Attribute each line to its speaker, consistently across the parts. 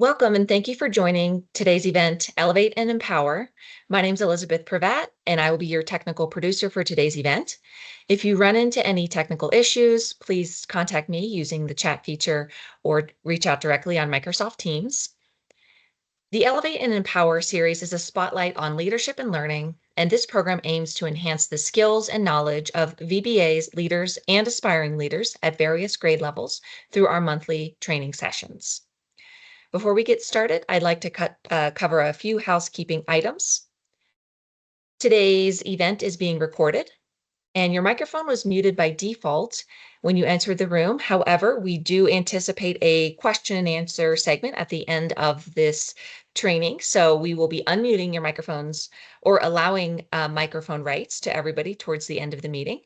Speaker 1: Welcome and thank you for joining today's event, Elevate and Empower. My name is Elizabeth Pravat, and I will be your technical producer for today's event. If you run into any technical issues, please contact me using the chat feature or reach out directly on Microsoft Teams. The Elevate and Empower series is a spotlight on leadership and learning, and this program aims to enhance the skills and knowledge of VBA's leaders and aspiring leaders at various grade levels through our monthly training sessions. Before we get started, I'd like to cover a few housekeeping items. Today's event is being recorded, and your microphone was muted by default when you entered the room. However, we do anticipate a question and answer segment at the end of this training, so we will be unmuting your microphones or allowing microphone rights to everybody towards the end of the meeting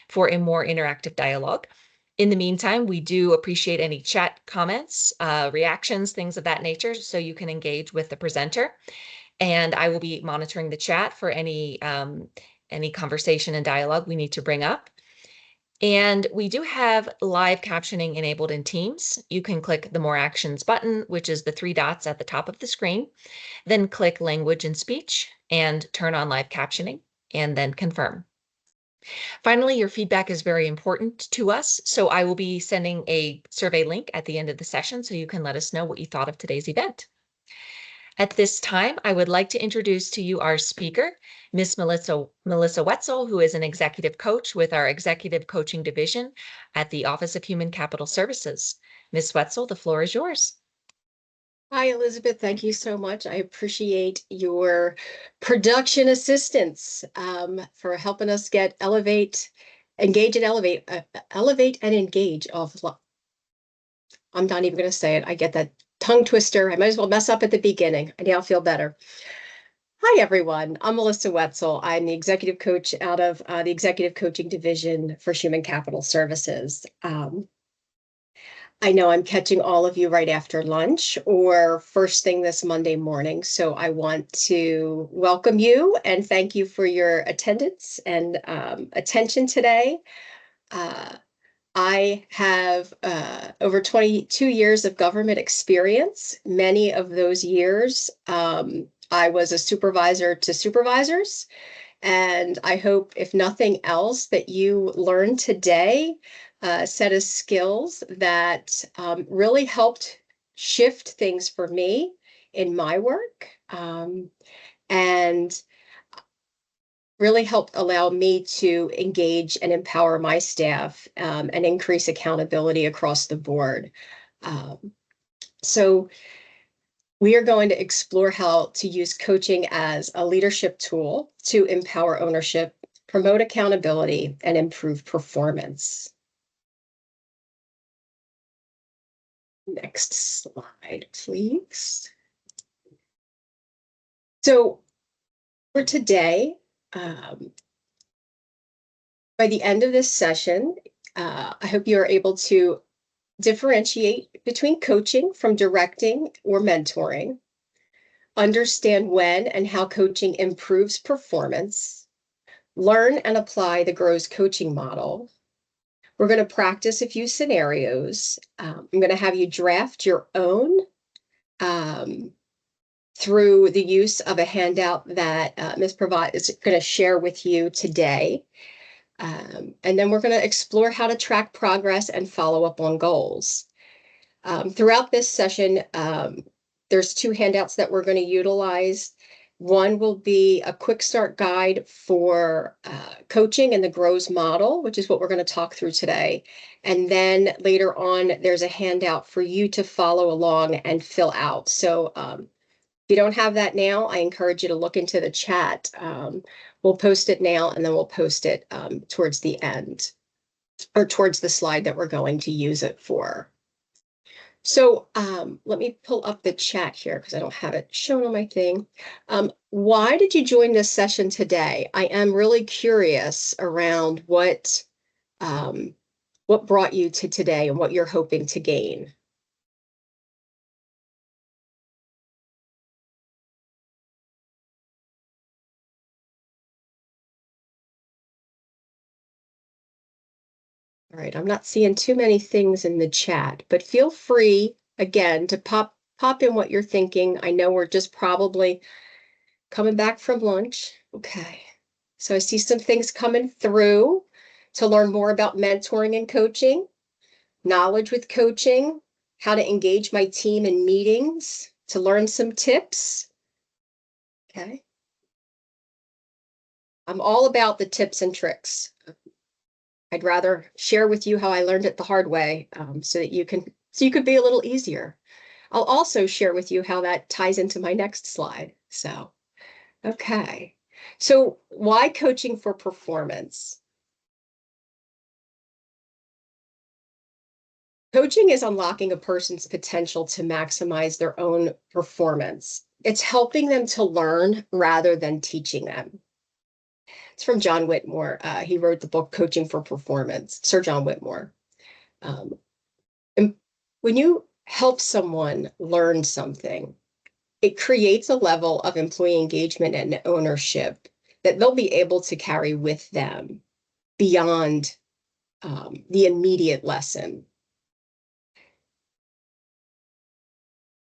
Speaker 1: for a more interactive dialogue. In the meantime, we do appreciate any chat comments, reactions, things of that nature, so you can engage with the presenter. And I will be monitoring the chat for any conversation and dialogue we need to bring up. And we do have live captioning enabled in Teams. You can click the More Actions button, which is the 3 dots at the top of the screen, then click Language and Speech and turn on live captioning, and then confirm. Finally, your feedback is very important to us, so I will be sending a survey link at the end of the session so you can let us know what you thought of today's event. At this time, I would like to introduce to you our speaker, Ms. Melissa Wetzel, who is an executive coach with our Executive Coaching Division at the Office of Human Capital Services. Ms. Wetzel, the floor is yours.
Speaker 2: Hi, Elizabeth. Thank you so much. I appreciate your production assistance for helping us get elevate and engage off. I'm not even going to say it. I get that tongue twister. I might as well mess up at the beginning. I now feel better. Hi, everyone. I'm Melissa Wetzel. I'm the executive coach out of the Executive Coaching Division for Human Capital Services. I know I'm catching all of you right after lunch or first thing this Monday morning. So I want to welcome you and thank you for your attendance and attention today. I have over 22 years of government experience. Many of those years, I was a supervisor to supervisors. And I hope, if nothing else, that you learn today a set of skills that really helped shift things for me in my work and really helped allow me to engage and empower my staff and increase accountability across the board. So we are going to explore how to use coaching as a leadership tool to empower ownership, promote accountability, and improve performance. Next slide, please. So for today, by the end of this session, I hope you are able to differentiate between coaching from directing or mentoring, understand when and how coaching improves performance, learn and apply the GROWS coaching model. We're going to practice a few scenarios. I'm going to have you draft your own through the use of a handout that Ms. Pravat is going to share with you today. And then we're going to explore how to track progress and follow up on goals. Throughout this session, there's 2 handouts that we're going to utilize. One will be a quick start guide for coaching and the GROWS model, which is what we're going to talk through today. And then later on, there's a handout for you to follow along and fill out. So if you don't have that now, I encourage you to look into the chat. We'll post it now, and then we'll post it towards the end or towards the slide that we're going to use it for. So let me pull up the chat here because I don't have it shown on my thing. Why did you join this session today? I am really curious around what brought you to today and what you're hoping to gain. All right, I'm not seeing too many things in the chat, but feel free, again, to pop pop in what you're thinking. I know we're just probably coming back from lunch. Okay. So I see some things coming through to learn more about mentoring and coaching, knowledge with coaching, how to engage my team in meetings, to learn some tips. Okay. I'm all about the tips and tricks. I'd rather share with you how I learned it the hard way, so that you could be a little easier. I'll also share with you how that ties into my next slide. So, okay. So why coaching for performance? Coaching is unlocking a person's potential to maximize their own performance. It's helping them to learn rather than teaching them. It's from John Whitmore. He wrote the book Coaching for Performance, Sir John Whitmore. Um, and when you help someone learn something, it creates a level of employee engagement and ownership that they'll be able to carry with them beyond the immediate lesson.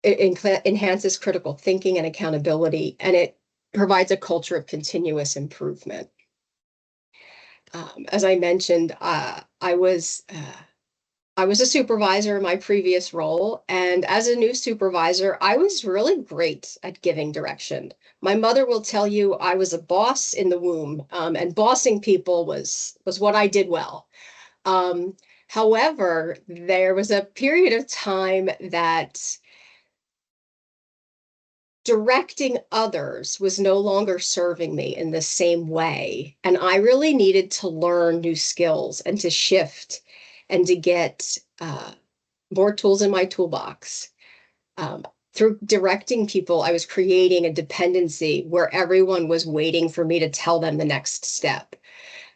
Speaker 2: It enhances critical thinking and accountability, and it provides a culture of continuous improvement. As I mentioned, I was a supervisor in my previous role, and as a new supervisor, I was really great at giving direction. My mother will tell you I was a boss in the womb, and bossing people was what I did well. However, there was a period of time that directing others was no longer serving me in the same way. And I really needed to learn new skills and to shift and to get more tools in my toolbox. Through directing people, I was creating a dependency where everyone was waiting for me to tell them the next step.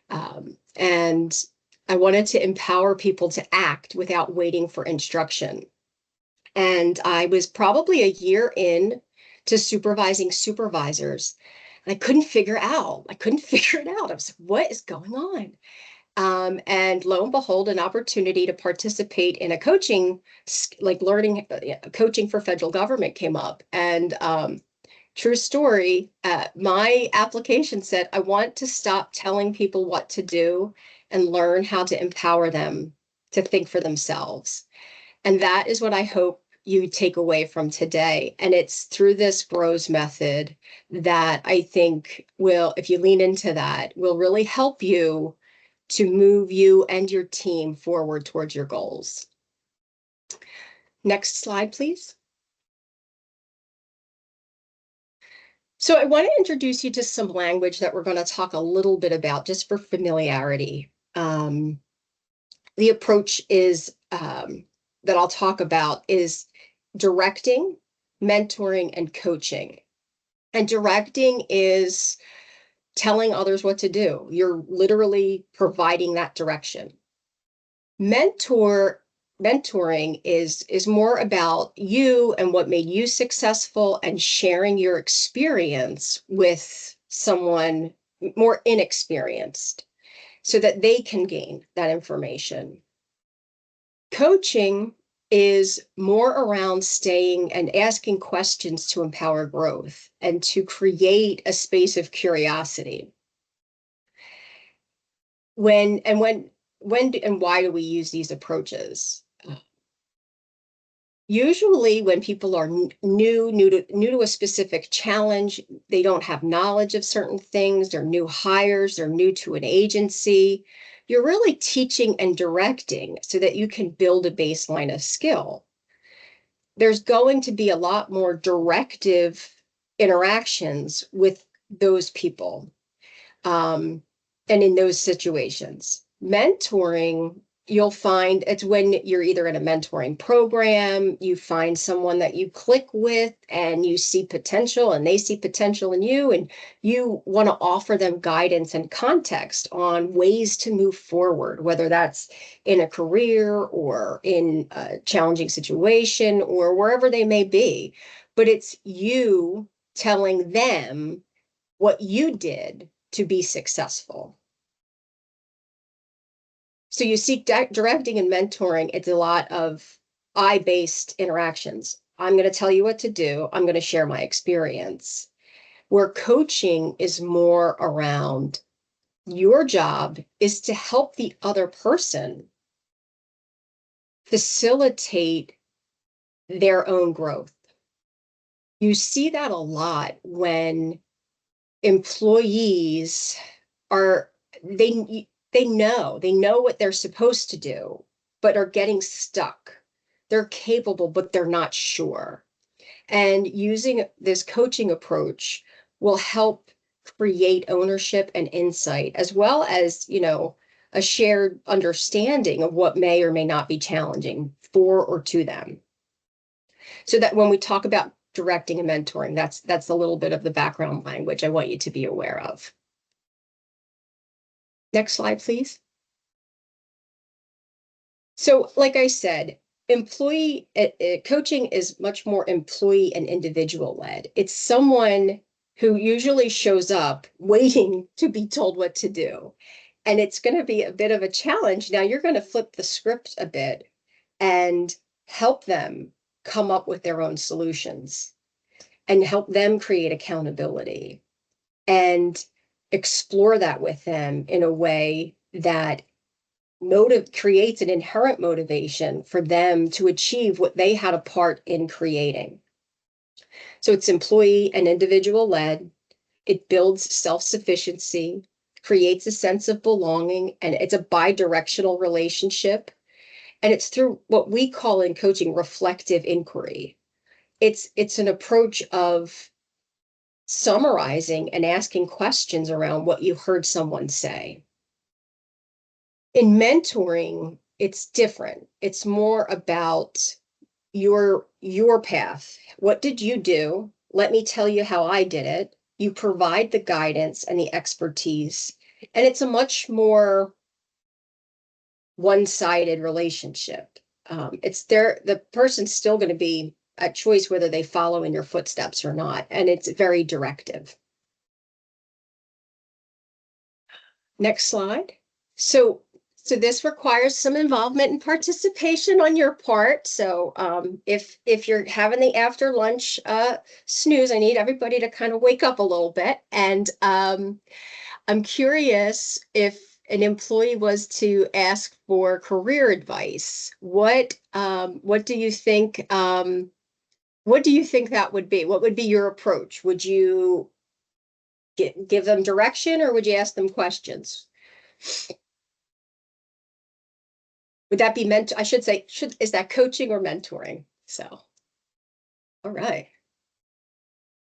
Speaker 2: And I wanted to empower people to act without waiting for instruction. And I was probably a year in to supervising supervisors. And I couldn't figure it out. I was like, what is going on? And lo and behold, an opportunity to participate in a coaching, like learning coaching for federal government came up. And true story, my application said, I want to stop telling people what to do and learn how to empower them to think for themselves. And that is what I hope you take away from today. And it's through this GROWS method that I think will, if you lean into that, will really help you to move you and your team forward towards your goals. Next slide, please. So I want to introduce you to some language that we're going to talk a little bit about just for familiarity. The approach is that I'll talk about is directing, mentoring, and coaching. And directing is telling others what to do. You're literally providing that direction. Mentoring is more about you and what made you successful and sharing your experience with someone more inexperienced so that they can gain that information. Coaching is more around staying and asking questions to empower growth and to create a space of curiosity. When and why do we use these approaches? Usually when people are new to a specific challenge, they don't have knowledge of certain things, they're new hires, they're new to an agency. You're really teaching and directing so that you can build a baseline of skill. There's going to be a lot more directive interactions with those people, and in those situations. Mentoring, you'll find it's when you're either in a mentoring program, you find someone that you click with and you see potential and they see potential in you, and you want to offer them guidance and context on ways to move forward, whether that's in a career or in a challenging situation or wherever they may be. But it's you telling them what you did to be successful. So you seek directing and mentoring. It's a lot of I-based interactions. I'm going to tell you what to do. I'm going to share my experience. Where coaching is more around your job is to help the other person facilitate their own growth. You see that a lot when employees are they know what they're supposed to do, but are getting stuck. They're capable, but they're not sure. And using this coaching approach will help create ownership and insight, as well as, a shared understanding of what may or may not be challenging for or to them. So that when we talk about directing and mentoring, that's a little bit of the background language I want you to be aware of. Next slide, please. So, like I said, employee coaching is much more employee and individual led. It's someone who usually shows up waiting to be told what to do. And it's going to be a bit of a challenge. Now you're going to flip the script a bit and help them come up with their own solutions and help them create accountability and explore that with them in a way that creates an inherent motivation for them to achieve what they had a part in creating. So it's employee and individual led. It builds self-sufficiency, creates a sense of belonging, and it's a bi-directional relationship. And it's through what we call in coaching reflective inquiry. It's an approach of summarizing and asking questions around what you heard someone say. In mentoring, it's different. It's more about your path. What did you do? Let me tell you how I did it. You provide the guidance and the expertise, and it's a much more one-sided relationship. The person's still going to be at choice whether they follow in your footsteps or not, and it's very directive. Next slide. So this requires some involvement and participation on your part. So if you're having the after lunch snooze, I need everybody to kind of wake up a little bit. And I'm curious, if an employee was to ask for career advice, what do you think? What do you think that would be? What would be your approach? Would you give them direction, or would you ask them questions? Would that be I should say, is that coaching or mentoring? So, all right.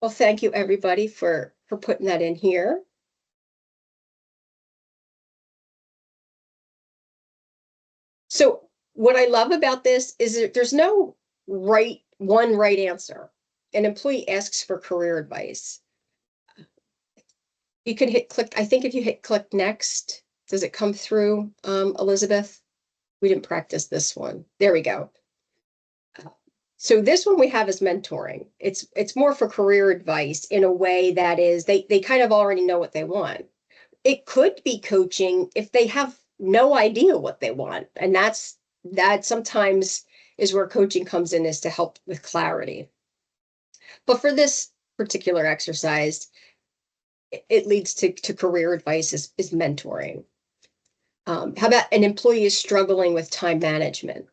Speaker 2: Well, thank you everybody for putting that in here. So what I love about this is that there's no one right answer. An employee asks for career advice. You can click. I think if you hit click next, does it come through, Elizabeth? We didn't practice this one. There we go. So this one we have is mentoring. It's more for career advice in a way that is they kind of already know what they want. It could be coaching if they have no idea what they want, and that sometimes is where coaching comes in, is to help with clarity. But for this particular exercise, it leads to career advice is mentoring. How about an employee is struggling with time management?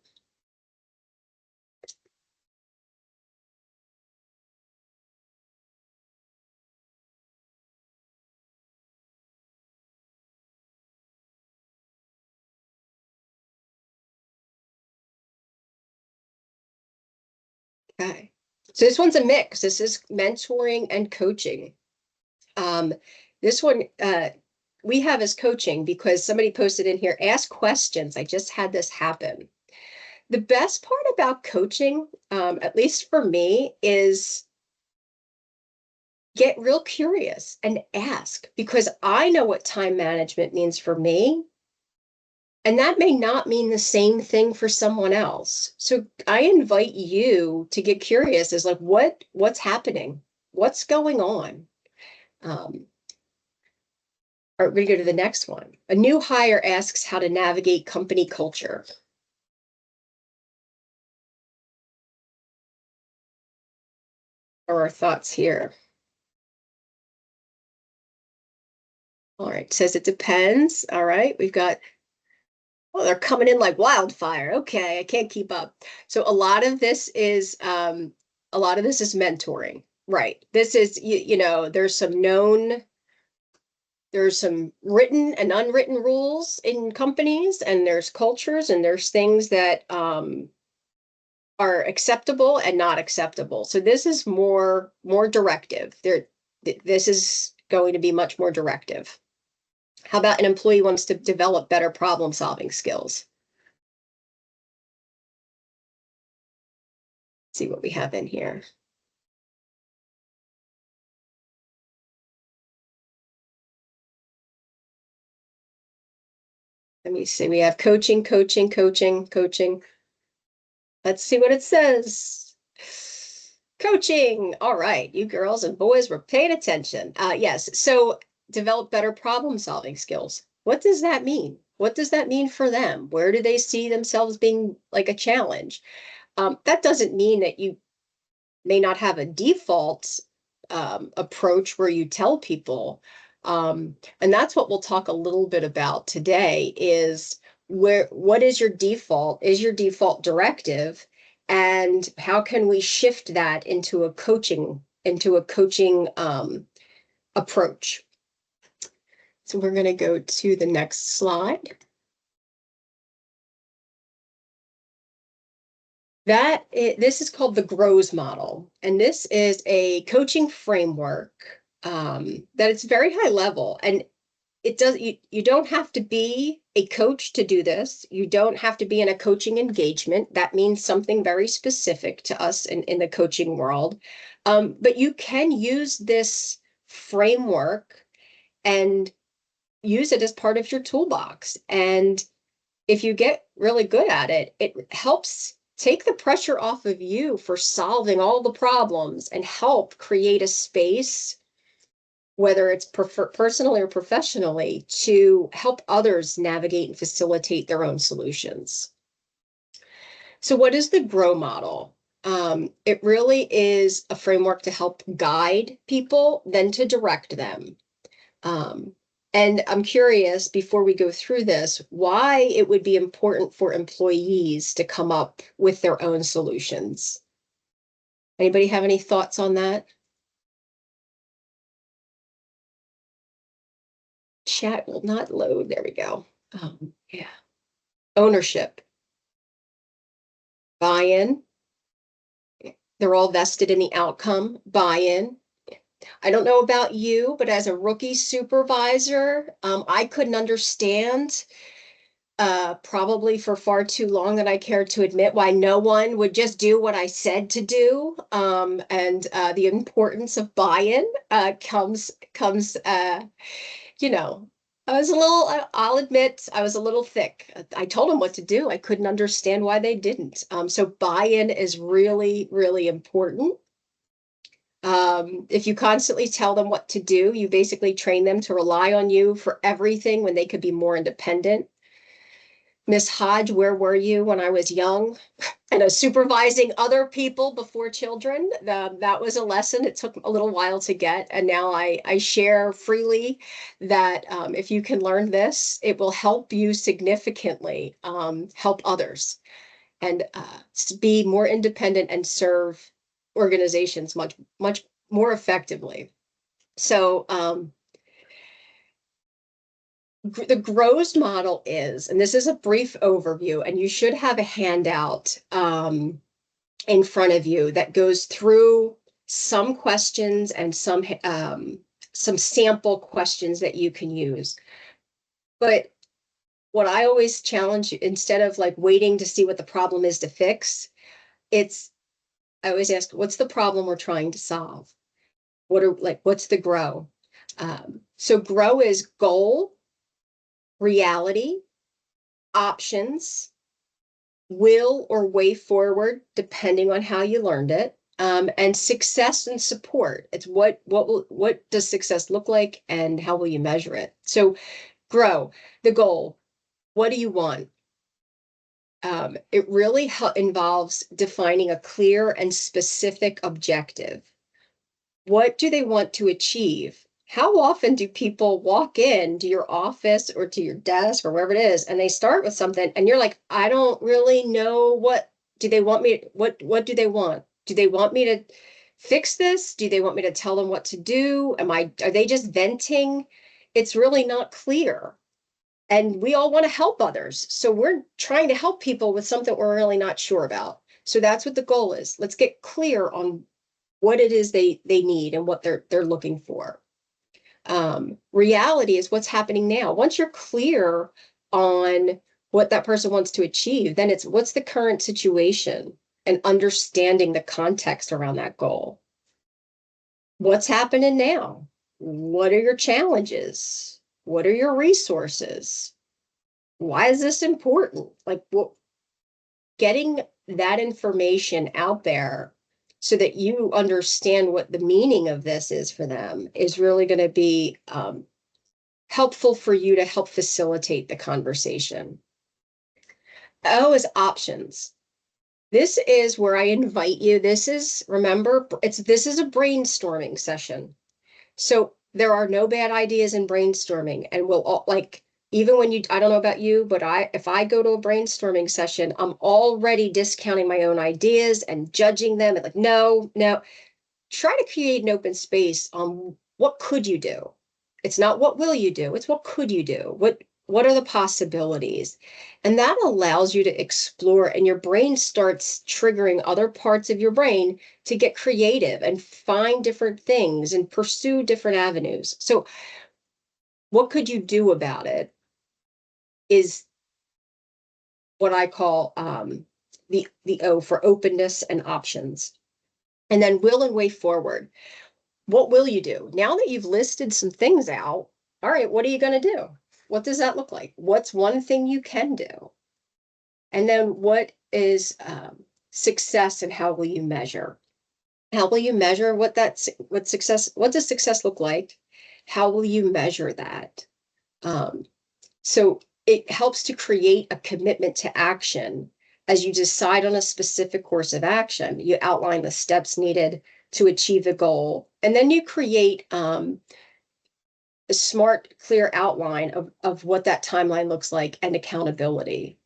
Speaker 2: Okay. So this one's a mix. This is mentoring and coaching. This one we have as coaching because somebody posted in here, ask questions. I just had this happen. The best part about coaching, at least for me, is get real curious and ask, because I know what time management means for me. And that may not mean the same thing for someone else. So I invite you to get curious, as like, what's happening? What's going on? All right, we're going to go to the next one. A new hire asks how to navigate company culture. are our thoughts here? All right, says it depends. All right, we've got, oh, they're coming in like wildfire. Okay, I can't keep up. So a lot of this is mentoring, right? This is you know, there's some written and unwritten rules in companies, and there's cultures, and there's things that are acceptable and not acceptable. So this is more directive. This is going to be much more directive. How about an employee wants to develop better problem solving skills? Let's see what we have in here. Let me see. We have coaching, coaching, coaching, coaching. Let's see what it says. Coaching. All right. You girls and boys were paying attention. Yes. So develop better problem solving skills. What does that mean? What does that mean for them? Where do they see themselves being like a challenge? That doesn't mean that you may not have a default approach where you tell people. And that's what we'll talk a little bit about today is what is your default? Is your default directive? And how can we shift that into a coaching approach? So we're going to go to the next slide. This is called the GROWS model, and this is a coaching framework that it's very high level, and you don't have to be a coach to do this. You don't have to be in a coaching engagement. That means something very specific to us in the coaching world. But you can use this framework and use it as part of your toolbox. And if you get really good at it, it helps take the pressure off of you for solving all the problems and help create a space, whether it's personally or professionally, to help others navigate and facilitate their own solutions. So what is the GROW model? It really is a framework to help guide people, then to direct them. And I'm curious, before we go through this, why it would be important for employees to come up with their own solutions. Anybody have any thoughts on that? Chat will not load. There we go. Yeah. Ownership, buy-in. They're all vested in the outcome, buy-in. I don't know about you, but as a rookie supervisor, I couldn't understand probably for far too long that I cared to admit why no one would just do what I said to do. And the importance of buy-in comes, you know, I'll admit, I was a little thick. I told them what to do. I couldn't understand why they didn't. So buy-in is really, really important. If you constantly tell them what to do, you basically train them to rely on you for everything when they could be more independent. Miss Hodge, where were you when I was young? And supervising other people before children. That was a lesson. It took a little while to get. And now I share freely that if you can learn this, it will help you significantly help others and be more independent and serve organizations much more effectively. So the GROWS model is, and this is a brief overview, and you should have a handout in front of you that goes through some questions and some sample questions that you can use. But what I always challenge, instead of like waiting to see what the problem is to fix, I always ask, what's the problem we're trying to solve? What's the GROW? So GROW is goal, reality, options, will or way forward, depending on how you learned it, and success and support. It's what does success look like and how will you measure it? So GROW, the goal. What do you want? It really involves defining a clear and specific objective. What do they want to achieve? How often do people walk in to your office or to your desk or wherever it is, and they start with something and you're like, I don't really know, what do they want me, what do they want? Do they want me to fix this? Do they want me to tell them what to do? Are they just venting? It's really not clear. And we all want to help others. So we're trying to help people with something we're really not sure about. So that's what the goal is. Let's get clear on what it is they need and what they're looking for. Reality is what's happening now. Once you're clear on what that person wants to achieve, then it's what's the current situation and understanding the context around that goal. What's happening now? What are your challenges? What are your resources? Why is this important? Like, what, getting that information out there so that you understand what the meaning of this is for them is really going to be helpful for you to help facilitate the conversation. O is options. This is where I invite you. This is, remember, this is a brainstorming session. So there are no bad ideas in brainstorming, and we'll all, like, even when you, I don't know about you, but if I go to a brainstorming session, I'm already discounting my own ideas and judging them and like, no, try to create an open space on what could you do. It's not what will you do, it's what could you do, what are the possibilities. And that allows you to explore, and your brain starts triggering other parts of your brain to get creative and find different things and pursue different avenues. So what could you do about it is what I call the O for openness and options. And then will and way forward. What will you do? Now that you've listed some things out, all right, what are you going to do? What does that look like? What's one thing you can do? And then what is success, and how will you measure? How will you measure what success, what does success look like? How will you measure that? So it helps to create a commitment to action. As you decide on a specific course of action, you outline the steps needed to achieve the goal, and then you create a smart, clear outline of what that timeline looks like and accountability.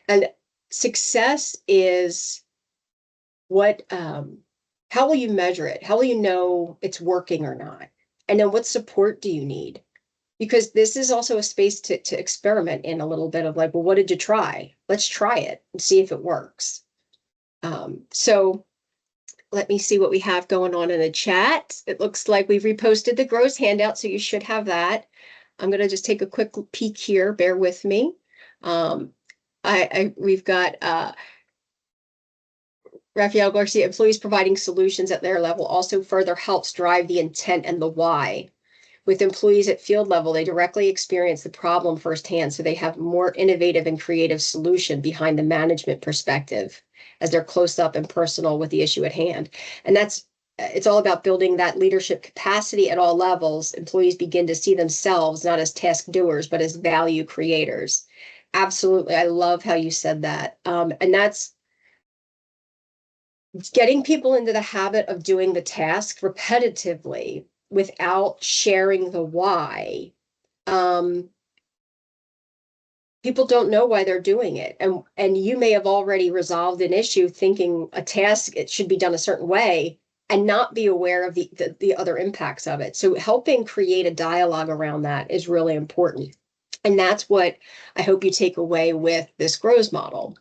Speaker 2: And success is what, how will you measure it? How will you know it's working or not? And then what support do you need? Because this is also a space to experiment in a little bit of like, well, what did you try? Let's try it and see if it works. So let me see what we have going on in the chat. It looks like we've reposted the GROWS handout, so you should have that. I'm going to just take a quick peek here. Bear with me. We've got Rafael Garcia, employees providing solutions at their level also further helps drive the intent and the why. With employees at field level, they directly experience the problem firsthand, so they have more innovative and creative solution behind the management perspective as they're close up and personal with the issue at hand. And it's all about building that leadership capacity at all levels. Employees begin to see themselves not as task doers, but as value creators. Absolutely. I love how you said that. And that's getting people into the habit of doing the task repetitively without sharing the why. People don't know why they're doing it. And you may have already resolved an issue thinking a task, it should be done a certain way, and not be aware of the other impacts of it. So helping create a dialogue around that is really important. And that's what I hope you take away with this GROWS model.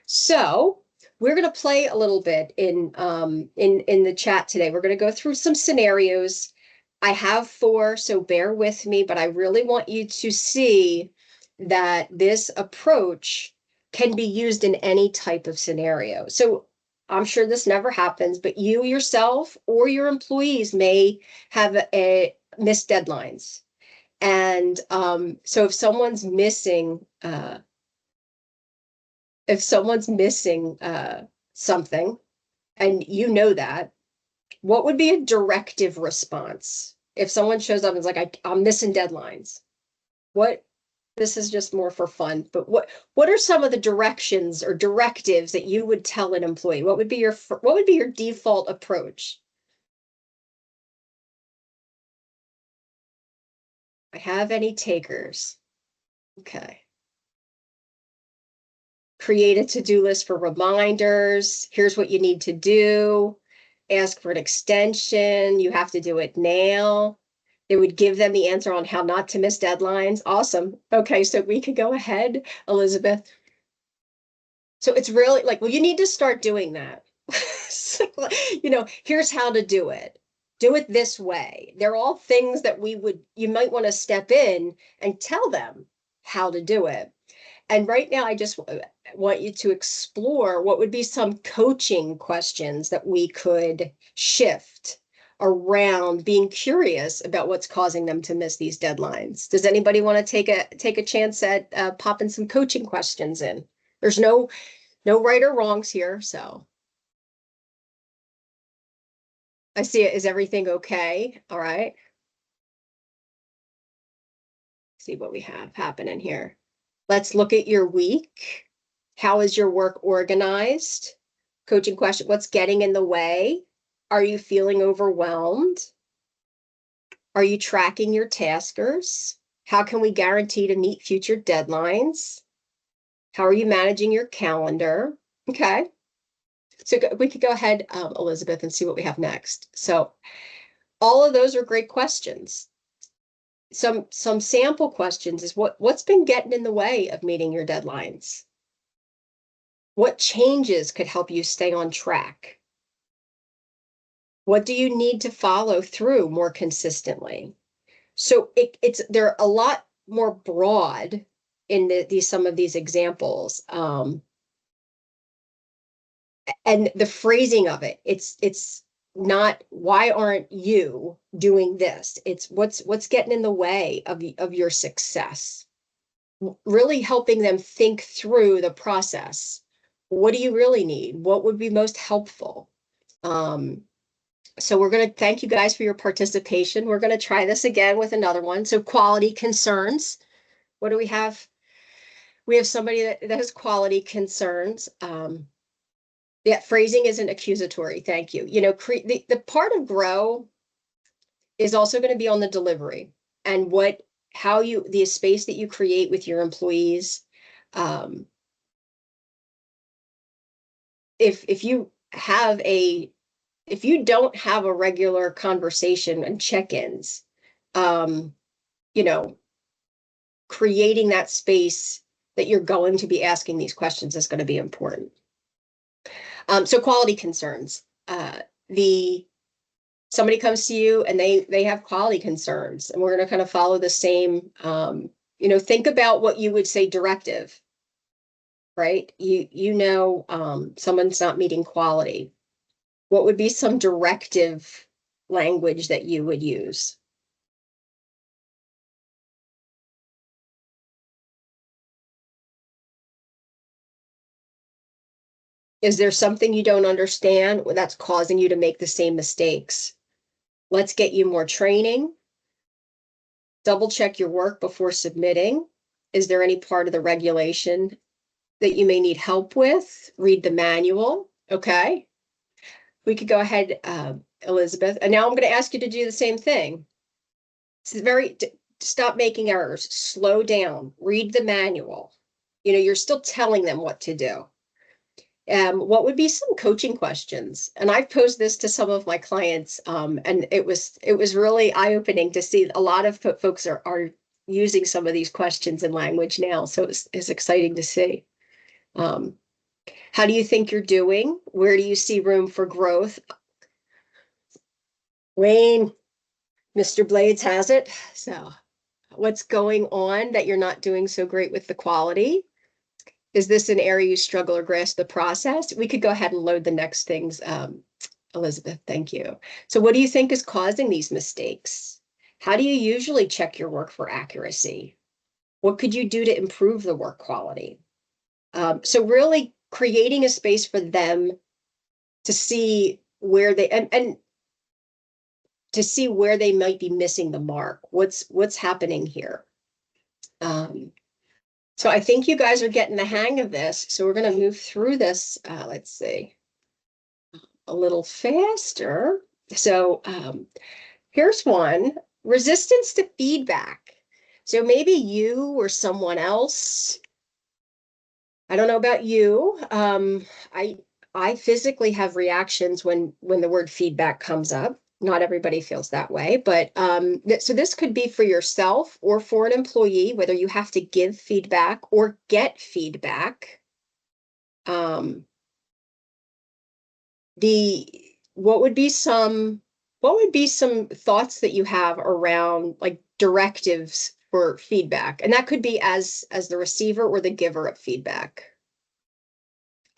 Speaker 2: So we're going to play a little bit in the chat today. We're going to go through some scenarios. I have 4, so bear with me, but I really want you to see that this approach can be used in any type of scenario. So I'm sure this never happens, but you yourself or your employees may have missed deadlines. And so if someone's missing something, and you know that, what would be a directive response if someone shows up and is like, I'm missing deadlines? This is just more for fun, but what are some of the directions or directives that you would tell an employee? What would be your default approach? I have any takers? Okay. Create a to-do list for reminders. Here's what you need to do. Ask for an extension. You have to do it now. It would give them the answer on how not to miss deadlines. Awesome. Okay, so we could go ahead, Elizabeth. So it's really like, well, you need to start doing that. So, here's how to do it. Do it this way. They're all things that you might want to step in and tell them how to do it. And right now, I just want you to explore what would be some coaching questions that we could shift around being curious about what's causing them to miss these deadlines. Does anybody want to take a chance at popping some coaching questions in? There's no right or wrongs here, so. I see it. Is everything okay? All right. See what we have happening here. Let's look at your week. How is your work organized? Coaching question, what's getting in the way? Are you feeling overwhelmed? Are you tracking your taskers? How can we guarantee to meet future deadlines? How are you managing your calendar? Okay. So we could go ahead, Elizabeth, and see what we have next. So all of those are great questions. Some sample questions is what's been getting in the way of meeting your deadlines? What changes could help you stay on track? What do you need to follow through more consistently? So they're a lot more broad in some of these examples. And the phrasing of it's not why aren't you doing this? It's what's getting in the way of your success. Really helping them think through the process. What do you really need? What would be most helpful? So we're going to thank you guys for your participation. We're going to try this again with another one. So quality concerns. What do we have? We have somebody that has quality concerns. Yeah, phrasing isn't accusatory. Thank you. The part of grow is also going to be on the delivery and the space that you create with your employees. If you don't have a regular conversation and check-ins, you know, creating that space that you're going to be asking these questions is going to be important. So quality concerns. Somebody comes to you and they have quality concerns, and we're going to kind of follow the same. Think about what you would say directive, right? Someone's not meeting quality. What would be some directive language that you would use? Is there something you don't understand that's causing you to make the same mistakes? Let's get you more training. Double check your work before submitting. Is there any part of the regulation that you may need help with? Read the manual. Okay. We could go ahead, Elizabeth. And now I'm going to ask you to do the same thing. Stop making errors. Slow down. Read the manual. You're still telling them what to do. What would be some coaching questions? And I've posed this to some of my clients, and it was really eye-opening to see a lot of folks are using some of these questions in language now. So it's exciting to see. How do you think you're doing? Where do you see room for growth? Wayne, Mr. Blades has it. So what's going on that you're not doing so great with the quality? Is this an area you struggle or grasp the process? We could go ahead and load the next things. Elizabeth, thank you. So what do you think is causing these mistakes? How do you usually check your work for accuracy? What could you do to improve the work quality? So really creating a space for them to see where they and to see where they might be missing the mark. What's happening here? So I think you guys are getting the hang of this. So we're going to move through this, let's see, a little faster. So here's one, resistance to feedback. So maybe you or someone else, I don't know about you. I physically have reactions when the word feedback comes up. Not everybody feels that way, but so this could be for yourself or for an employee, whether you have to give feedback or get feedback. Um, the what would be some thoughts that you have around like directives for feedback? And that could be as the receiver or the giver of feedback.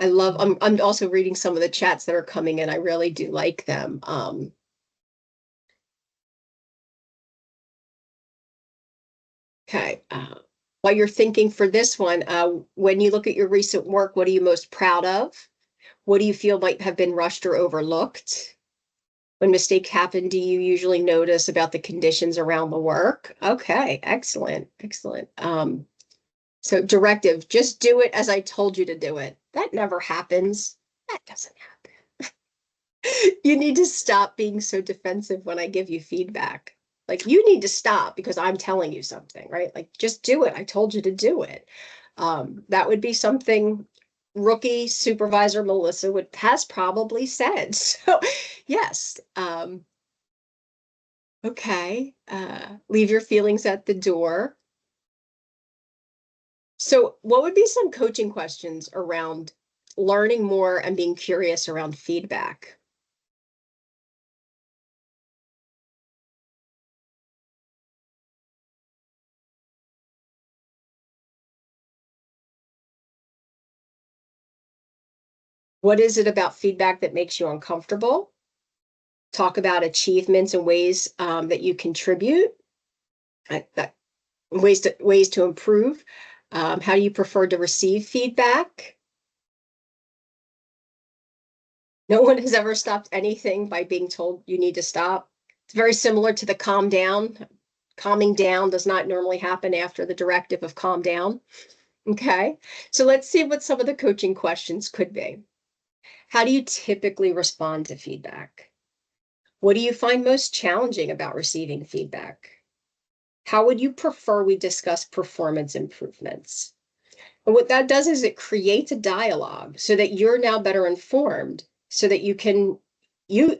Speaker 2: I'm also reading some of the chats that are coming in. I really do like them. Okay. While you're thinking for this one, when you look at your recent work, what are you most proud of? What do you feel might have been rushed or overlooked? When mistakes happen, do you usually notice about the conditions around the work? Okay, excellent, excellent. So directive, just do it as I told you to do it. That never happens. That doesn't happen. You need to stop being so defensive when I give you feedback. Like you need to stop because I'm telling you something, right? Like just do it. I told you to do it. That would be something rookie supervisor Melissa has probably said. So yes. Okay. Leave your feelings at the door. So what would be some coaching questions around learning more and being curious around feedback? What is it about feedback that makes you uncomfortable? Talk about achievements and ways that you contribute, that ways to improve. How do you prefer to receive feedback? No one has ever stopped anything by being told you need to stop. It's very similar to the calm down. Calming down does not normally happen after the directive of calm down. Okay, so let's see what some of the coaching questions could be. How do you typically respond to feedback? What do you find most challenging about receiving feedback? How would you prefer we discuss performance improvements? And what that does is it creates a dialogue so that you're now better informed, so that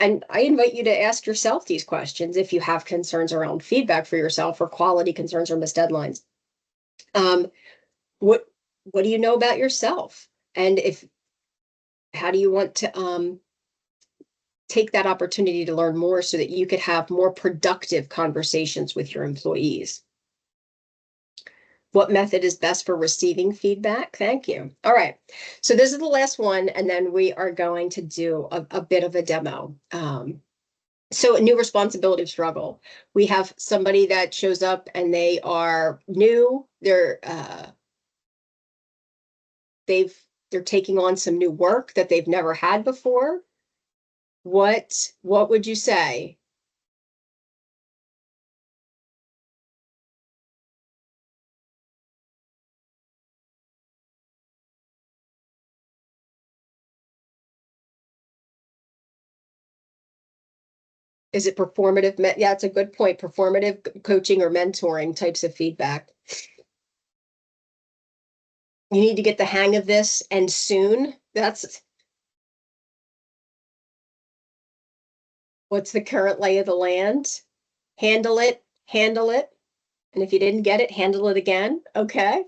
Speaker 2: and I invite you to ask yourself these questions if you have concerns around feedback for yourself or quality concerns or missed deadlines. Um, what what do you know about yourself? And if how do you want to take that opportunity to learn more so that you could have more productive conversations with your employees? What method is best for receiving feedback? Thank you. All right. So this is the last one, and then we are going to do a bit of a demo. So a new responsibility struggle. We have somebody that shows up and they are new. They're taking on some new work that they've never had before. What would you say? Is it performative? Yeah, it's a good point. Performative coaching or mentoring types of feedback. You need to get the hang of this and soon. That's what's the current lay of the land. Handle it, handle it. And if you didn't get it, handle it again. Okay.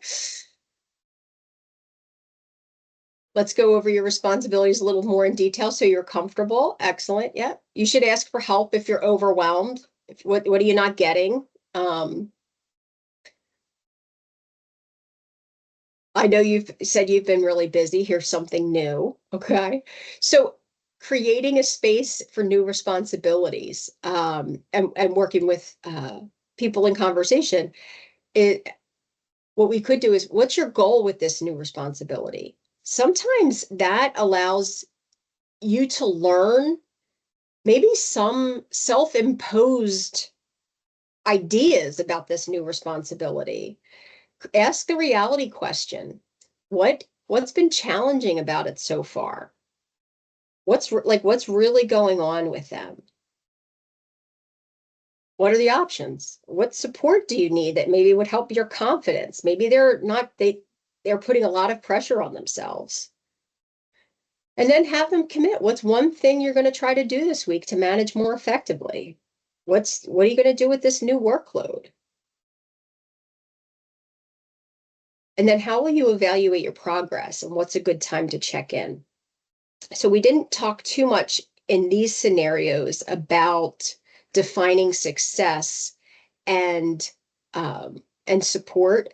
Speaker 2: Let's go over your responsibilities a little more in detail so you're comfortable. Excellent. Yeah. You should ask for help if you're overwhelmed. What are you not getting? I know you've said you've been really busy. Here's something new. Okay. So creating a space for new responsibilities and working with people in conversation, it, what we could do is, what's your goal with this new responsibility? Sometimes that allows you to learn maybe some self-imposed ideas about this new responsibility. Ask the reality question. What's been challenging about it so far? What's really going on with them? What are the options? What support do you need that maybe would help your confidence? Maybe they're putting a lot of pressure on themselves. And then have them commit. What's one thing you're going to try to do this week to manage more effectively? What are you going to do with this new workload? And then how will you evaluate your progress and what's a good time to check in? So we didn't talk too much in these scenarios about defining success and support,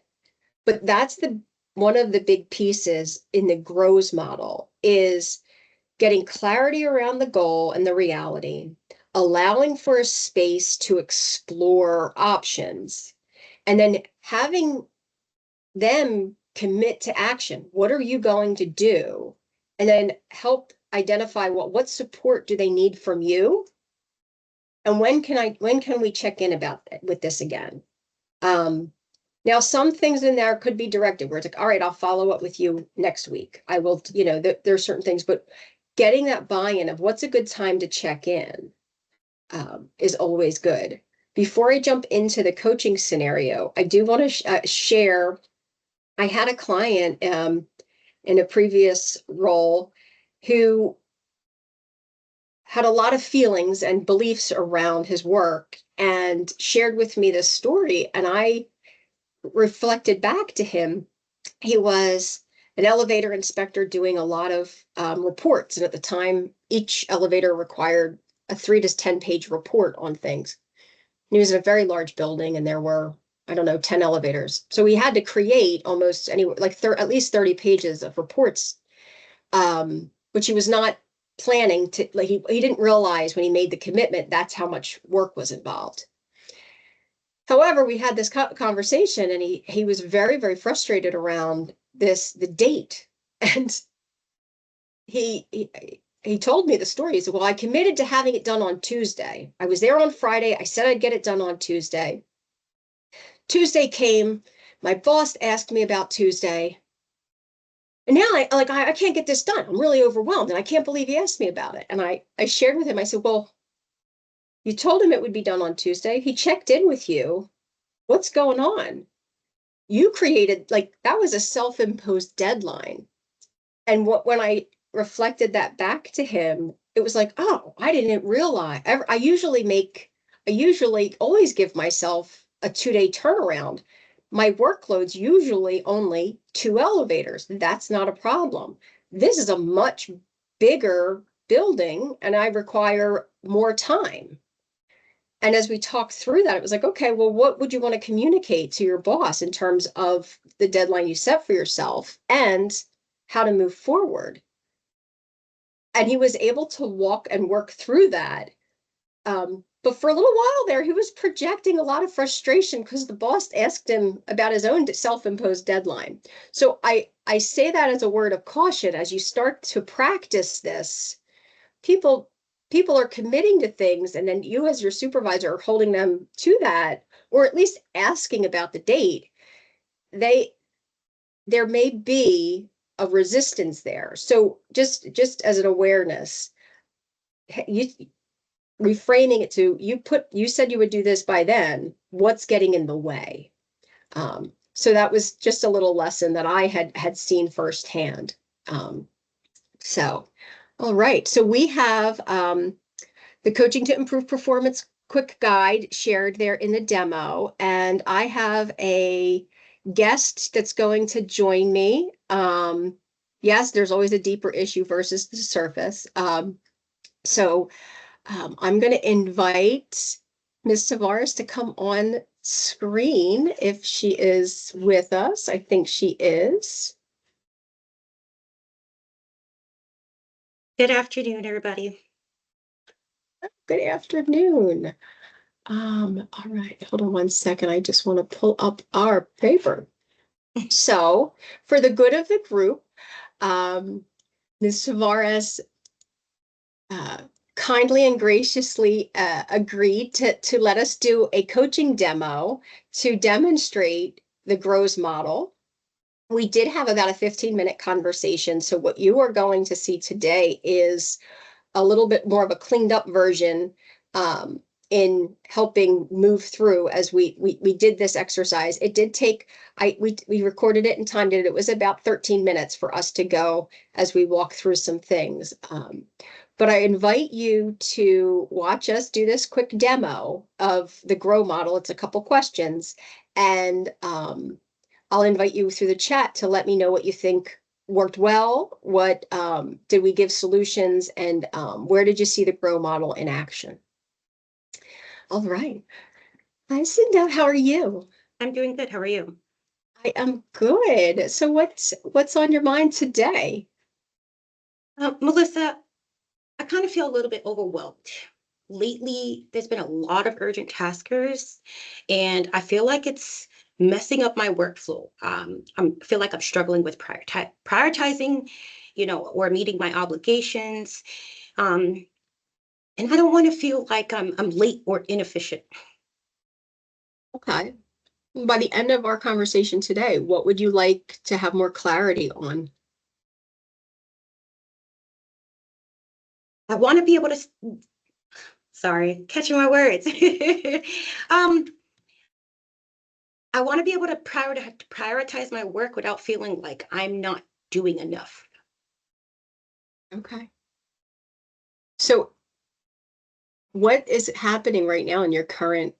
Speaker 2: but that's the one of the big pieces in the GROWS model is getting clarity around the goal and the reality, allowing for a space to explore options, and then having them commit to action. What are you going to do? And then help identify what support do they need from you? And when can we check in about with this again? Now, some things in there could be directed where it's like, all right, I'll follow up with you next week. I will, there are certain things, but getting that buy-in of what's a good time to check in is always good. Before I jump into the coaching scenario, I do want to share, I had a client in a previous role who had a lot of feelings and beliefs around his work and shared with me this story. And I reflected back to him. He was an elevator inspector doing a lot of reports. And at the time, each elevator required a 3 to 10 page report on things. And he was in a very large building and there were, I don't know, 10 elevators. So he had to create almost at least 30 pages of reports, which he was not planning to, like he didn't realize when he made the commitment, that's how much work was involved. However, we had this conversation and he was very, very frustrated around the date. And he told me the story. He said, well, I committed to having it done on Tuesday. I was there on Friday. I said I'd get it done on Tuesday. Tuesday came. My boss asked me about Tuesday. And now I can't get this done. I'm really overwhelmed and I can't believe he asked me about it. And I shared with him, I said, well, you told him it would be done on Tuesday. He checked in with you. What's going on? You created, that was a self-imposed deadline. And when I reflected that back to him, it was like, oh, I didn't realize. I usually always give myself a 2-day turnaround. My workload's usually only 2 elevators. That's not a problem. This is a much bigger building and I require more time. And as we talked through that, it was like, okay, well, what would you want to communicate to your boss in terms of the deadline you set for yourself and how to move forward? And he was able to walk and work through that. But for a little while there, he was projecting a lot of frustration because the boss asked him about his own self-imposed deadline. So I say that as a word of caution. As you start to practice this, people are committing to things, and then you as your supervisor are holding them to that, or at least asking about the date. There may be a resistance there. So just as an awareness, you reframing it to you said you would do this by then. What's getting in the way? So that was just a little lesson that I had seen firsthand. So, all right. So we have the Coaching to Improve Performance quick guide shared there in the demo, and I have a guest that's going to join me. Yes, there's always a deeper issue versus the surface. I'm going to invite Ms. Tavares to come on screen if she is with us. I think she is.
Speaker 3: Good afternoon, everybody.
Speaker 2: Good afternoon. All right, hold on one second. I just want to pull up our paper. So, for the good of the group, Ms. Tavares kindly and graciously agreed to let us do a coaching demo to demonstrate the GROWS model. We did have about a 15-minute conversation. So what you are going to see today is a little bit more of a cleaned up version. in helping move through as we did this exercise. It did take, we recorded it and timed it. It was about 13 minutes for us to go as we walk through some things. But I invite you to watch us do this quick demo of the GROW model. It's a couple questions, and I'll invite you through the chat to let me know what you think worked well, what did we give solutions, and where did you see the GROW model in action? All right. Hi, Cinda. How are you?
Speaker 3: I'm doing good. How are you?
Speaker 2: I am good. So what's on your mind today?
Speaker 3: Melissa, I kind of feel a little bit overwhelmed. Lately, there's been a lot of urgent taskers, and I feel like it's messing up my workflow. I feel like I'm struggling with prioritizing, or meeting my obligations. Um, and I don't want to feel like I'm late or inefficient.
Speaker 2: Okay. By the end of our conversation today, what would you like to have more clarity on?
Speaker 3: I want to be able to, sorry, catching my words. um, I want to be able to prioritize my work without feeling like I'm not doing enough.
Speaker 2: Okay. So what is happening right now in your current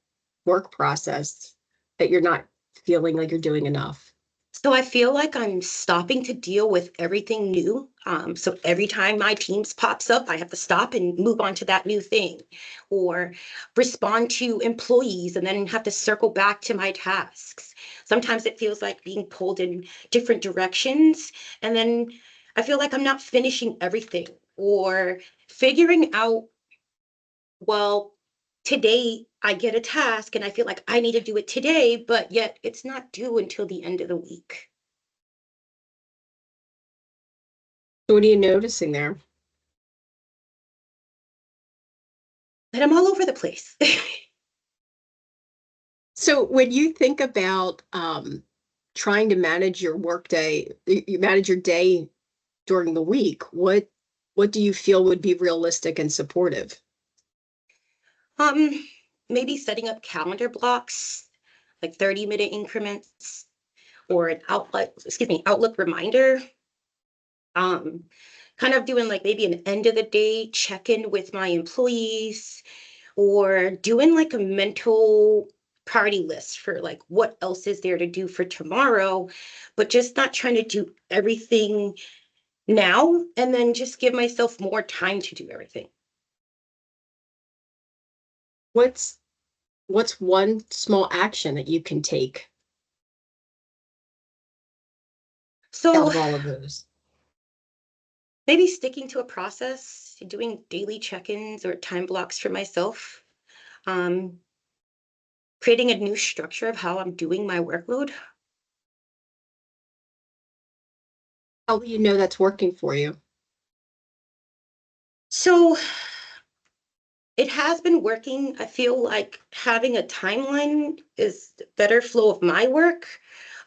Speaker 2: work process that you're not feeling like you're doing enough?
Speaker 3: So I feel like I'm stopping to deal with everything new. So every time my Teams pops up, I have to stop and move on to that new thing, or respond to employees and then have to circle back to my tasks. Sometimes it feels like being pulled in different directions, and then I feel like I'm not finishing everything or figuring out, well, today I get a task and I feel like I need to do it today, but yet it's not due until the end of the week.
Speaker 2: So what are you noticing there?
Speaker 3: But I'm all over the place.
Speaker 2: So when you think about trying to manage your workday, you manage your day during the week, what do you feel would be realistic and supportive?
Speaker 3: um, Maybe setting up calendar blocks, like 30-minute increments, or an Outlook reminder. Um, Kind of doing like maybe an end of the day check-in with my employees, or doing like a mental priority list for like what else is there to do for tomorrow, but just not trying to do everything now and then just give myself more time to do everything.
Speaker 2: What's one small action that you can take out
Speaker 3: So
Speaker 2: of all of those?
Speaker 3: maybe sticking to a process, doing daily check-ins or time blocks for myself, um, creating a new structure of how I'm doing my workload.
Speaker 2: How do you know that's working for you?
Speaker 3: So it has been working. I feel like having a timeline is the better flow of my work.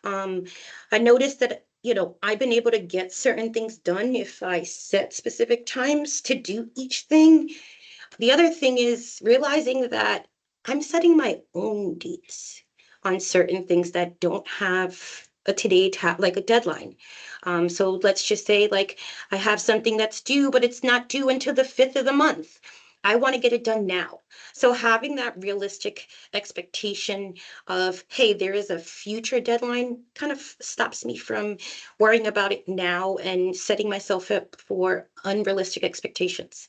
Speaker 3: Um, I noticed that, I've been able to get certain things done if I set specific times to do each thing. The other thing is realizing that I'm setting my own dates on certain things that don't have a like a deadline. So let's just say like I have something that's due, but it's not due until the 5th of the month. I want to get it done now. So having that realistic expectation of, hey, there is a future deadline kind of stops me from worrying about it now and setting myself up for unrealistic expectations.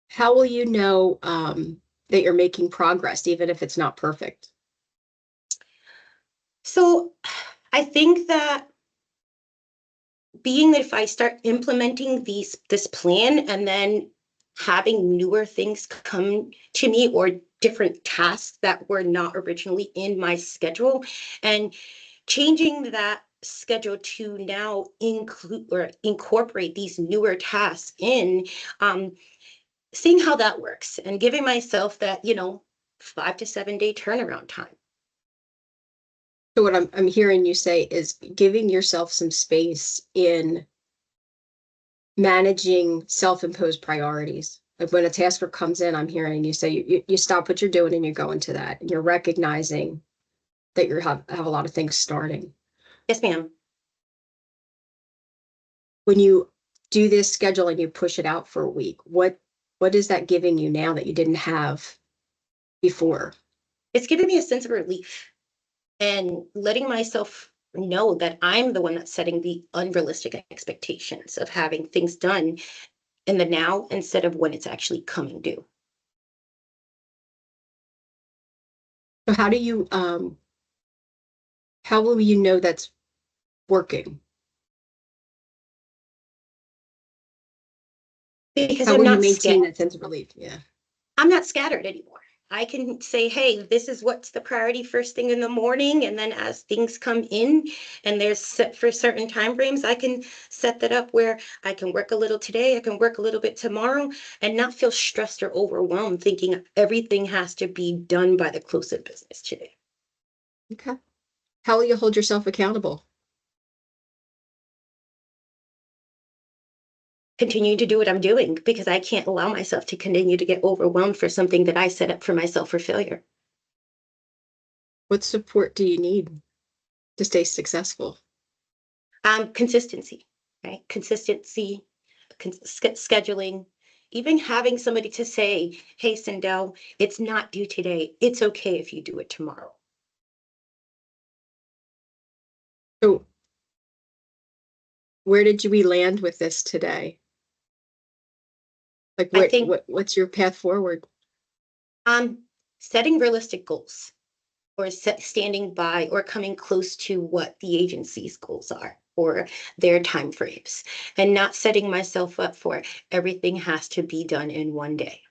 Speaker 2: How will you know that you're making progress, even if it's not perfect?
Speaker 3: So I think that being that if I start implementing this plan and then having newer things come to me or different tasks that were not originally in my schedule, and changing that schedule to now include or incorporate these newer tasks in, seeing how that works and giving myself that, 5 to 7 day turnaround time.
Speaker 2: So what I'm hearing you say is giving yourself some space in managing self-imposed priorities. when a tasker comes in, I'm hearing you say you stop what you're doing and you go into that, and you're recognizing that you have a lot of things starting.
Speaker 3: Yes, ma'am.
Speaker 2: When you do this schedule and you push it out for a week, what is that giving you now that you didn't have before?
Speaker 3: It's giving me a sense of relief and letting myself know that I'm the one that's setting the unrealistic expectations of having things done in the now instead of when it's actually coming due.
Speaker 2: So how do you how will you know that's working?
Speaker 3: Because
Speaker 2: How
Speaker 3: I'm
Speaker 2: will you
Speaker 3: not scared.
Speaker 2: maintain that sense of relief? Yeah.
Speaker 3: I'm not scattered anymore. I can say, hey, this is what's the priority first thing in the morning. And then as things come in and they're set for certain time frames, I can set that up where I can work a little today, I can work a little bit tomorrow, and not feel stressed or overwhelmed thinking everything has to be done by the close of business today.
Speaker 2: Okay. How will you hold yourself accountable?
Speaker 3: Continue to do what I'm doing because I can't allow myself to continue to get overwhelmed for something that I set up for myself for failure.
Speaker 2: What support do you need to stay successful?
Speaker 3: Consistency, right? Consistency, scheduling, even having somebody to say, hey, Sindel, it's not due today. It's okay if you do it tomorrow.
Speaker 2: So where did we land with this today? Like
Speaker 3: I think
Speaker 2: what's your path forward?
Speaker 3: setting realistic goals or standing by or coming close to what the agency's goals are or their time frames and not setting myself up for everything has to be done in one day.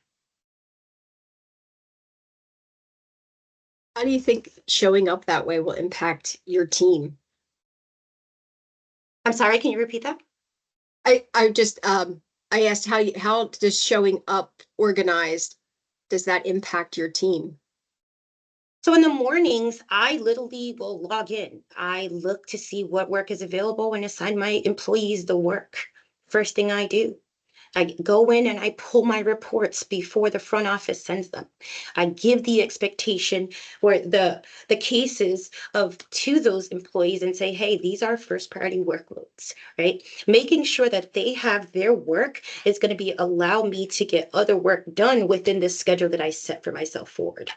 Speaker 2: How do you think showing up that way will impact your team?
Speaker 3: I'm sorry, can you repeat that?
Speaker 2: I just I asked how does showing up organized, does that impact your team?
Speaker 3: So in the mornings, I literally will log in. I look to see what work is available and assign my employees the work. First thing I do, I go in and I pull my reports before the front office sends them. I give the expectation or the cases of to those employees and say, hey, these are first priority workloads, right? Making sure that they have their work is going to be allow me to get other work done within the schedule that I set for myself forward.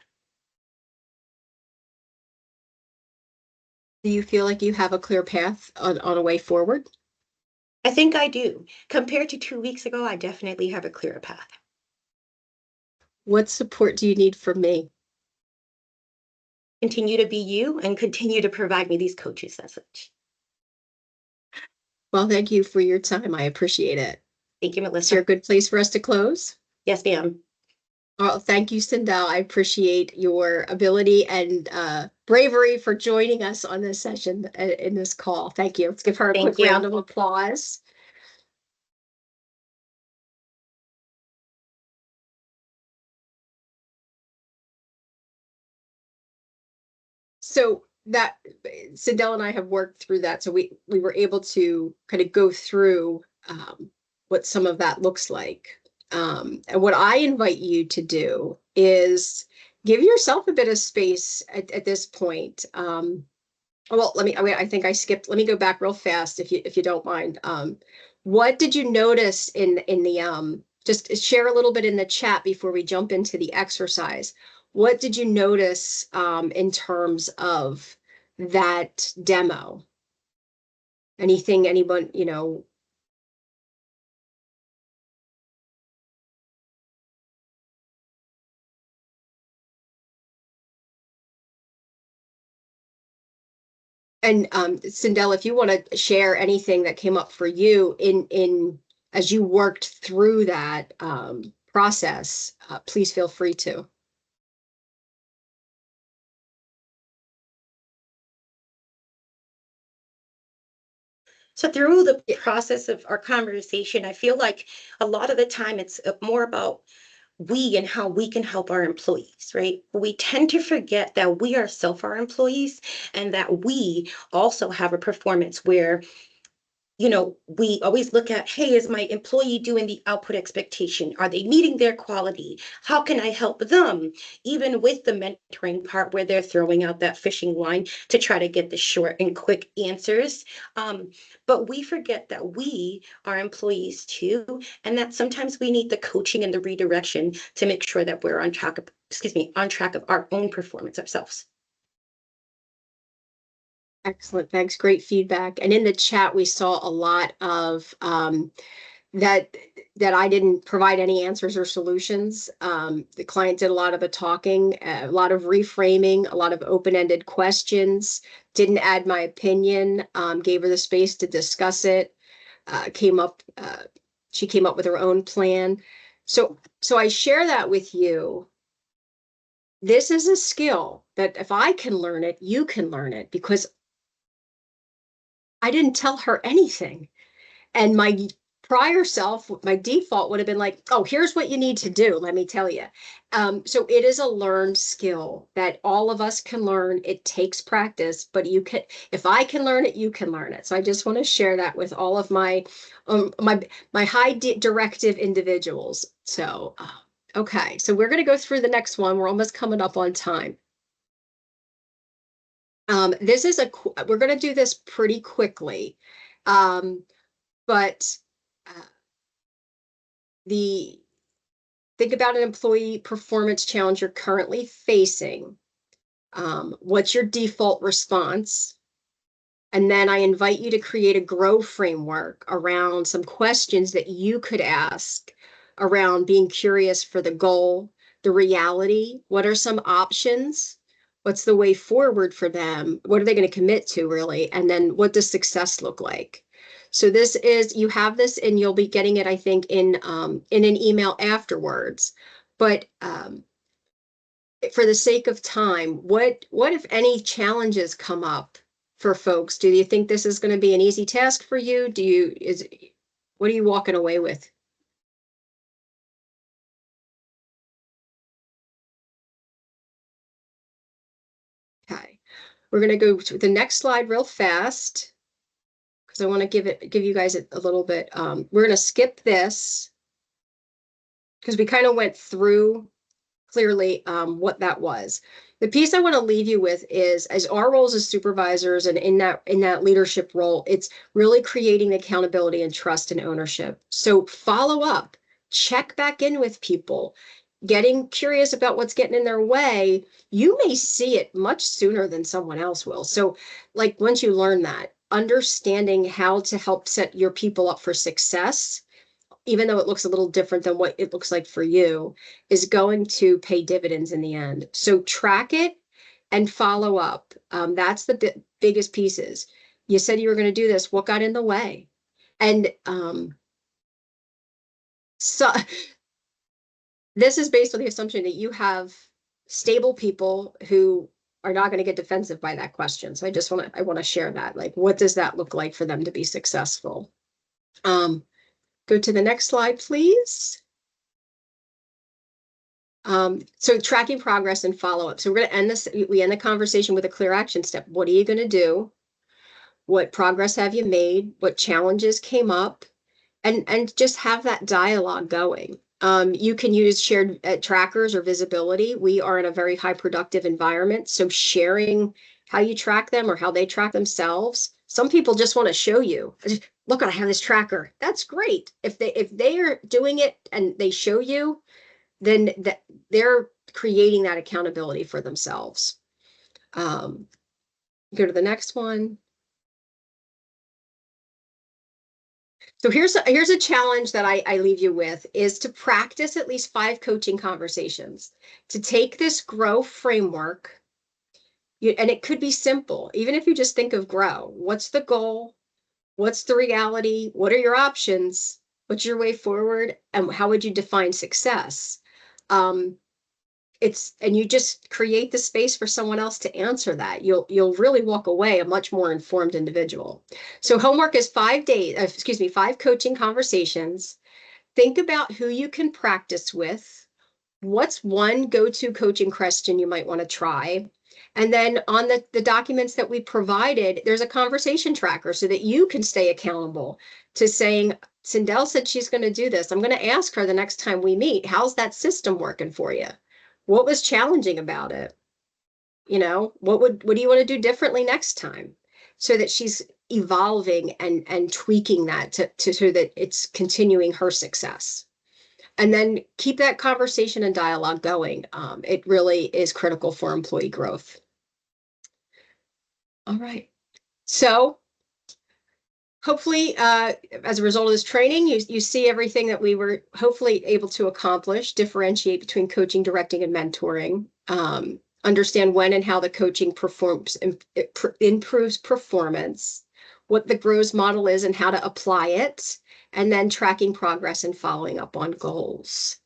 Speaker 2: Do you feel like you have a clear path on a way forward?
Speaker 3: I think I do. Compared to 2 weeks ago, I definitely have a clearer path.
Speaker 2: What support do you need from me?
Speaker 3: Continue to be you and continue to provide me these coaches and such.
Speaker 2: Well, thank you for your time. I appreciate it.
Speaker 3: Thank you,
Speaker 2: Is there a
Speaker 3: Melissa.
Speaker 2: good place for us to close?
Speaker 3: Yes, ma'am.
Speaker 2: Well, thank you, Sindel. I appreciate your ability and bravery for joining us on this session in this call. Thank you. Let's give her a
Speaker 3: Thank
Speaker 2: quick round
Speaker 3: you.
Speaker 2: of applause. So that Sindel and I have worked through that. So we were able to kind of go through what some of that looks like. And what I invite you to do is give yourself a bit of space at this point. Well, I think I skipped. Let me go back real fast if you don't mind. What did you notice in the just share a little bit in the chat before we jump into the exercise. What did you notice in terms of that demo? Anything anyone, and Sindel, if you want to share anything that came up for you in as you worked through that process, please feel free to.
Speaker 3: So through the
Speaker 2: Yeah.
Speaker 3: process of our conversation, I feel like a lot of the time it's more about we and how we can help our employees, right? We tend to forget that we ourselves are employees and that we also have a performance where we always look at, hey, is my employee doing the output expectation? Are they meeting their quality? How can I help them? Even with the mentoring part where they're throwing out that fishing line to try to get the short and quick answers. But we forget that we are employees too, and that sometimes we need the coaching and the redirection to make sure that we're on track of our own performance ourselves.
Speaker 2: Excellent. Thanks. Great feedback. And in the chat, we saw a lot of that I didn't provide any answers or solutions. The client did a lot of the talking, a lot of reframing, a lot of open-ended questions, didn't add my opinion, gave her the space to discuss it, she came up with her own plan. So I share that with you. This is a skill that if I can learn it, you can learn it, because I didn't tell her anything. And my prior self, my default would have been like, oh, here's what you need to do, let me tell you. So it is a learned skill that all of us can learn. It takes practice, but you can, if I can learn it, you can learn it. So I just want to share that with all of my high directive individuals. So, okay, so we're going to go through the next one. We're almost coming up on time. This is we're going to do this pretty quickly. But think about an employee performance challenge you're currently facing. What's your default response? And then I invite you to create a grow framework around some questions that you could ask around being curious for the goal, the reality. What are some options? What's the way forward for them? What are they going to commit to, really? And then what does success look like? So this is, you have this and you'll be getting it, I think, in an email afterwards. But for the sake of time, what if any challenges come up for folks? Do you think this is going to be an easy task for you? What are you walking away with? Okay, we're going to go to the next slide real fast, because I want to give you guys a little bit. We're going to skip this because we kind of went through clearly what that was. The piece I want to leave you with is, as our roles as supervisors and in that leadership role, it's really creating accountability and trust and ownership. So follow up, check back in with people, getting curious about what's getting in their way. You may see it much sooner than someone else will. So like once you learn that, understanding how to help set your people up for success, even though it looks a little different than what it looks like for you, is going to pay dividends in the end. So track it and follow up. That's the biggest pieces. You said you were going to do this. What got in the way? And so this is based on the assumption that you have stable people who are not going to get defensive by that question. So I want to share that. Like, what does that look like for them to be successful? Go to the next slide, please. So tracking progress and follow-up. So we're going to end this. We end the conversation with a clear action step. What are you going to do? What progress have you made? What challenges came up? And just have that dialogue going. You can use shared trackers or visibility. We are in a very high productive environment. So sharing how you track them or how they track themselves. Some people just want to show you, look, I have this tracker. That's great. If they are doing it and they show you, then they're creating that accountability for themselves. Go to the next one. So here's a challenge that I leave you with, is to practice at least 5 coaching conversations, to take this grow framework. And it could be simple, even if you just think of grow. What's the goal? What's the reality? What are your options? What's your way forward? And how would you define success? And you just create the space for someone else to answer that. You'll really walk away a much more informed individual. So homework is 5 coaching conversations. Think about who you can practice with. What's one go-to coaching question you might want to try? And then on the documents that we provided, there's a conversation tracker so that you can stay accountable to saying, Sindel said she's going to do this. I'm going to ask her the next time we meet, how's that system working for you? What was challenging about it? You know, what do you want to do differently next time? So that she's evolving and tweaking that to so that it's continuing her success. And then keep that conversation and dialogue going. It really is critical for employee growth. All right. So hopefully, as a result of this training, you see everything that we were hopefully able to accomplish, differentiate between coaching, directing, and mentoring, understand when and how the coaching performs, improves performance, what the GROWS model is and how to apply it, and then tracking progress and following up on goals.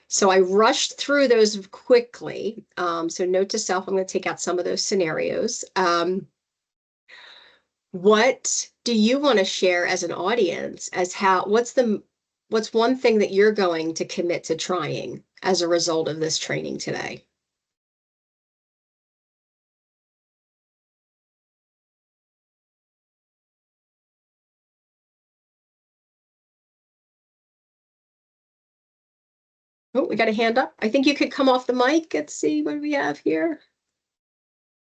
Speaker 2: So I rushed through those quickly. So note to self, I'm going to take out some of those scenarios. What do you want to share as an audience as what's one thing that you're going to commit to trying as a result of this training today? Oh, we got a hand up. I think you could come off the mic. Let's see what we have here.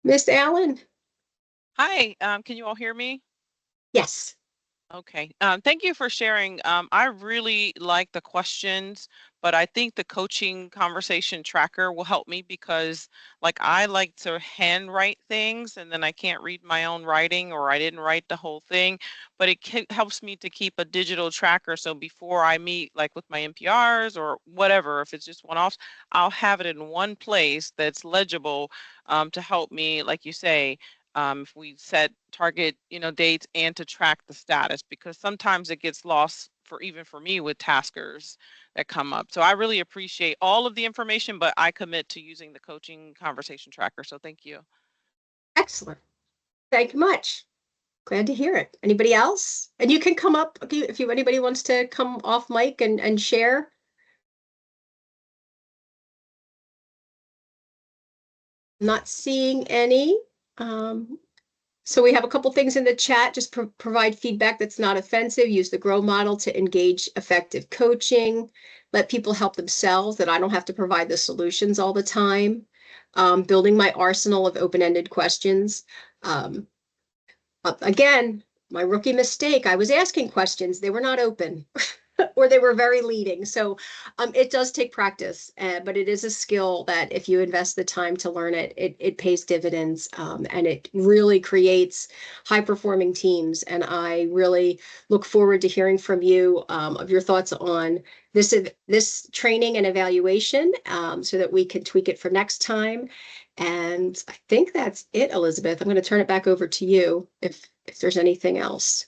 Speaker 2: Miss Allen?
Speaker 4: Hi, can you all hear me?
Speaker 2: Yes.
Speaker 4: Okay. Thank you for sharing. I really like the questions, but I think the coaching conversation tracker will help me because, like, I like to handwrite things and then I can't read my own writing or I didn't write the whole thing, but it helps me to keep a digital tracker. So before I meet, like with my NPRs or whatever, if it's just one-offs, I'll have it in one place that's legible to help me, like you say, if we set target, dates and to track the status, because sometimes it gets lost even for me with taskers that come up. So I really appreciate all of the information, but I commit to using the coaching conversation tracker. So thank you.
Speaker 2: Excellent. Thank you much. Glad to hear it. Anybody else? And you can come up if anybody wants to come off mic and share. Not seeing any. So we have a couple things in the chat. Just provide feedback that's not offensive. Use the GROW model to engage effective coaching. Let people help themselves, that I don't have to provide the solutions all the time. Building my arsenal of open-ended questions. Again, my rookie mistake, I was asking questions. They were not open. Or they were very leading. So it does take practice, but it is a skill that if you invest the time to learn it, it pays dividends, and it really creates high performing teams. And I really look forward to hearing from you of your thoughts on this training and evaluation, so that we can tweak it for next time. And I think that's it, Elizabeth. I'm going to turn it back over to you if there's anything else.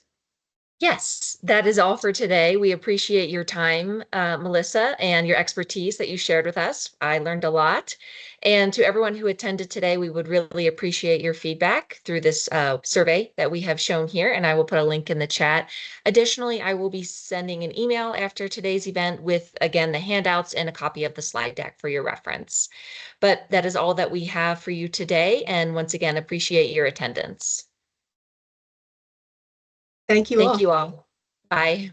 Speaker 1: Yes, that is all for today. We appreciate your time, Melissa, and your expertise that you shared with us. I learned a lot. And to everyone who attended today, we would really appreciate your feedback through this survey that we have shown here, and I will put a link in the chat. Additionally, I will be sending an email after today's event with, again, the handouts and a copy of the slide deck for your reference. But that is all that we have for you today. And once again, appreciate your attendance.
Speaker 2: Thank you all.
Speaker 1: Thank you all. Bye.